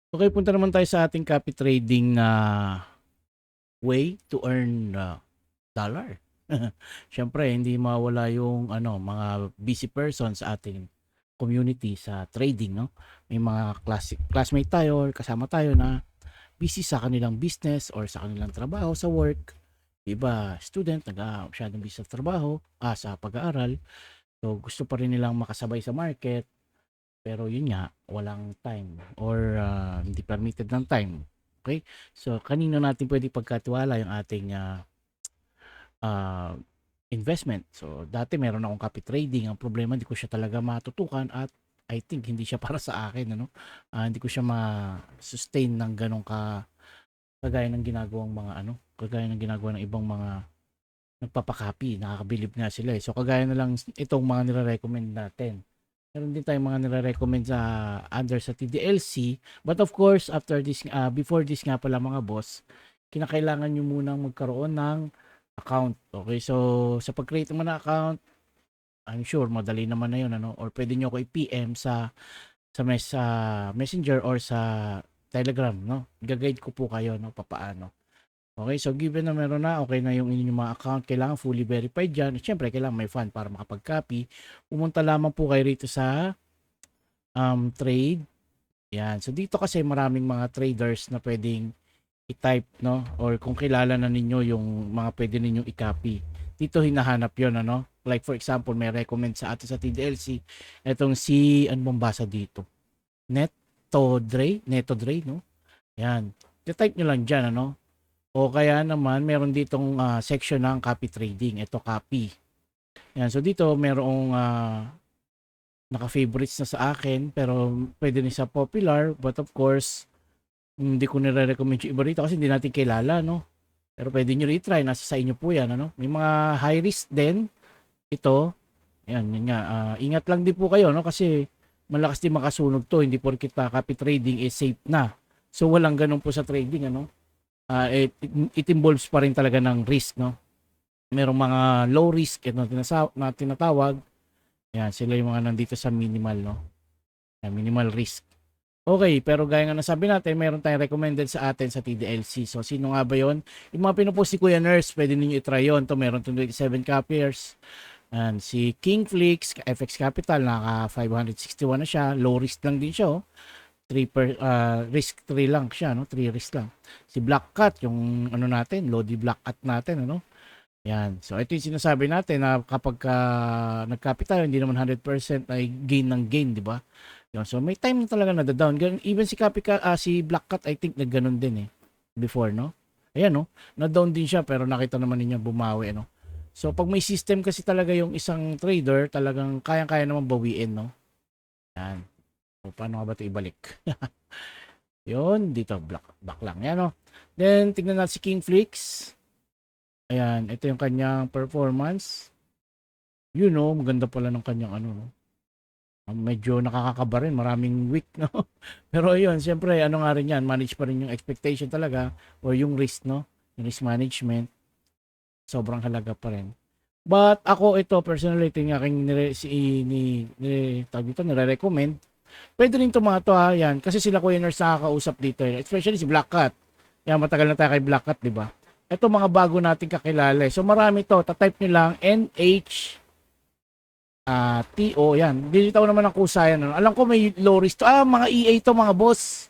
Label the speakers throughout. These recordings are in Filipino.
Speaker 1: Okay, punta naman tayo sa ating copy trading way to earn dollar. Siyempre, hindi mawala yung mga busy person sa ating community sa trading, no? May mga classmate tayo or kasama tayo na busy sa kanilang business or sa kanilang trabaho sa work. Iba, student, masyadong busy sa trabaho, sa pag-aaral. So, gusto pa rin nilang makasabay sa market. Pero yun nga, walang time or hindi permitted ng time. Okay? So, kanino natin pwede pagkatiwala yung ating uh, investment? So, dati meron akong copy trading. Ang problema, hindi ko siya talaga matutukan at I think hindi siya para sa akin. Hindi ko siya ma-sustain ng ganong kagaya ng ginagawang mga kagaya ng ginagawa ng ibang mga nagpapakapi. Nakakabilib nga sila eh. So, kagaya na lang itong mga nire-recommend natin. Meron din tayong mga nire-recommend sa under sa TDLC. But of course, after this, before this nga pala mga boss, kinakailangan nyo munang magkaroon ng account. Okay, so sa pag-create naman ng account, I'm sure madali naman na yun, or pwede nyo ako i-PM sa Messenger or sa Telegram, no? Gagayad ko po kayo, no, papaano. Okay, so given na meron na, okay na yung inyong mga account, kailangan fully verified dyan. Siyempre, kailangan may fund para makapag-copy. Pumunta lamang po kayo rito sa trade. Yan. So dito kasi maraming mga traders na pwedeng i-type, no? Or kung kilala na ninyo yung mga pwede ninyong i-copy. Dito hinahanap yon, Like for example, may recommend sa atin sa TDLC. Etong si, ano bang basa dito? Neto Dre, no? Yan. I-type nyo lang dyan, O kaya naman, meron ditong section ng copy trading. Ito, copy. Yan. So dito, merong naka-favorites na sa akin, pero pwede rin sa popular, but of course, hindi ko nire-recommend yung iba rito kasi hindi natin kilala, no? Pero pwede nyo i-try, nasa sa inyo po yan, May mga high risk din, ito, yan nga, ingat lang din po kayo, no? Kasi malakas din makasunog to, hindi porkit copy trading is safe na. So walang ganun po sa trading, it involves pa rin talaga ng risk, no? Merong mga low risk na tinatawag. Yan, sila yung mga nandito sa minimal, no? Minimal risk. Okay, pero gaya nga nasabi natin, meron tayong recommended sa atin sa TDLC. So, sino nga ba yon? Yung mga pinupost si Kuya Nurse, pwede ninyo i-try yun. Ito, meron 27 copiers. And si Kingflix, FX Capital, naka 561 na siya. Low risk lang din siya, 3 risk 3 lang siya, 3 risk lang. Si Black Cat, yung natin, Lodi Black Cat natin, Yan. So, ito yung sinasabi natin na kapag nag-copy tayo, hindi naman 100% ay gain ng gain, di ba? Yun. So, may time na talaga na-down. Even si si Black Cat, I think, nagganon din before, no? Ayan, no? Na-down din siya, pero nakita naman niya bumawi, So, pag may system kasi talaga yung isang trader, talagang kayang-kaya naman bawiin, no? Yan. So, paano nga ba ito ibalik? Yun, dito, back lang. Yan, no? Then, tignan natin si Kingflix. Ayan, ito yung kanyang performance. Maganda pala ng kanyang no? Medyo nakakakaba rin, maraming week, no? Pero ayun, siyempre, nga rin yan, manage pa rin yung expectation talaga or yung risk, no? Yung risk management, sobrang halaga pa rin. But ako ito, personally, ito yung aking nire-recommend. Pwede rin ito mga to, yan, kasi sila Kuya Nurse nakakausap dito, especially si Black Cat. Yan, matagal na tayo kay Black Cat, di ba? Ito mga bago nating kakilala. So marami to, tatype nyo lang, NH TO, yan. Bibitaw naman ng kusa yan. Alam ko may low risk to. Mga EA to mga boss.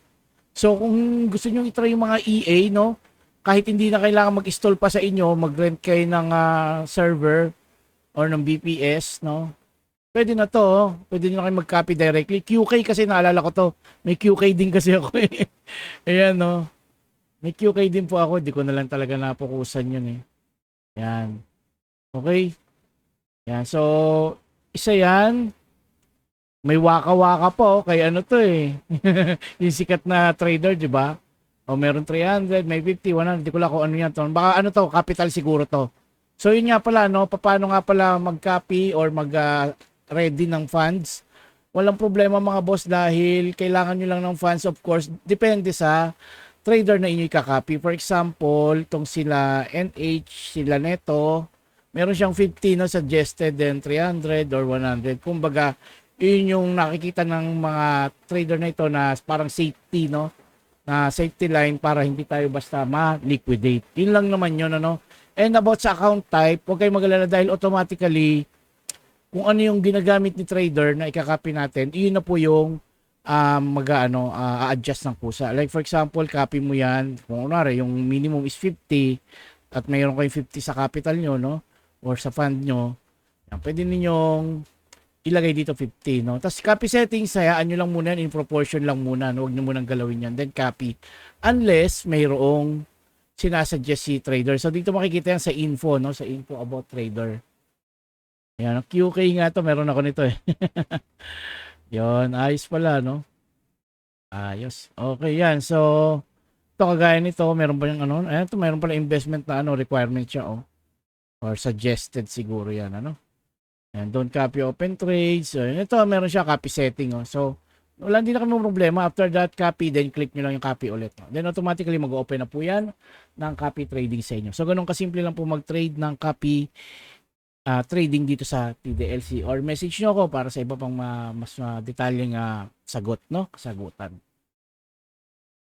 Speaker 1: So kung gusto nyo i-try yung mga EA, no? Kahit hindi na kailangan mag-install pa sa inyo, mag-rent kayo ng server or ng BPS, no? Pwede na to. Pwede nyo na kayo mag-copy directly. QK kasi naalala ko to. May QK din kasi ako eh. Ayan, no? May QK din po ako. Di ko na lang talaga napukusan yun eh. Yan. Okay. Yan. So, isa yan. May waka-waka po. Kaya ano to eh. Yung sikat na trader, di ba? O meron 300, may 50, 100. Di ko lang kung ano yan to. Baka ano to, capital siguro to. So yun nga pala, no? Paano nga pala mag-copy or mag-ready ng funds? Walang problema mga boss dahil kailangan nyo lang ng funds, of course. Depende sa trader na inyo i-copy. For example, itong sila NH, sila Neto, meron siyang 50 no, suggested, then 300 or 100. Kumbaga, yun yung nakikita ng mga trader na ito na parang safety, no? na safety line para hindi tayo basta ma-liquidate. Yun lang naman yun, ano. And about sa account type, huwag kayong mag-alala dahil automatically, kung ano yung ginagamit ni trader na ikakopy natin, yun na po yung a-adjust ng kusa. Like for example, copy mo yan, kung unwari, yung minimum is 50 at mayroon kayong 50 sa capital nyo, no? Or sa fund nyo, yan, pwede ninyong ilagay dito 50, no? Tapos copy settings, hayaan nyo lang muna yan, in proportion lang muna, no? Huwag nyo munang galawin yan. Then copy. Unless mayroong sinasuggest si trader. So dito makikita yan sa info, no? Sa info about trader. Ayan, QK nga to, meron ako nito eh. Yon, ayos pala, no? Ayos. Okay, yan. So, ito kagaya nito, meron pa yung ano, ayan, ito meron pala investment na ano, requirement siya, oh. Or suggested siguro yan, ano? And don't copy open trades. So, ito, meron siya copy setting, oh. So, wala din na kami problema. After that, copy, then click nyo lang yung copy ulit. No? Then, automatically, mag-open na po yan ng copy trading sa inyo. So, ganun kasimple lang po mag-trade ng copy trading dito sa TDLC or message nyo ako para sa iba pang mas detalyeng sagot, no? Kasagutan.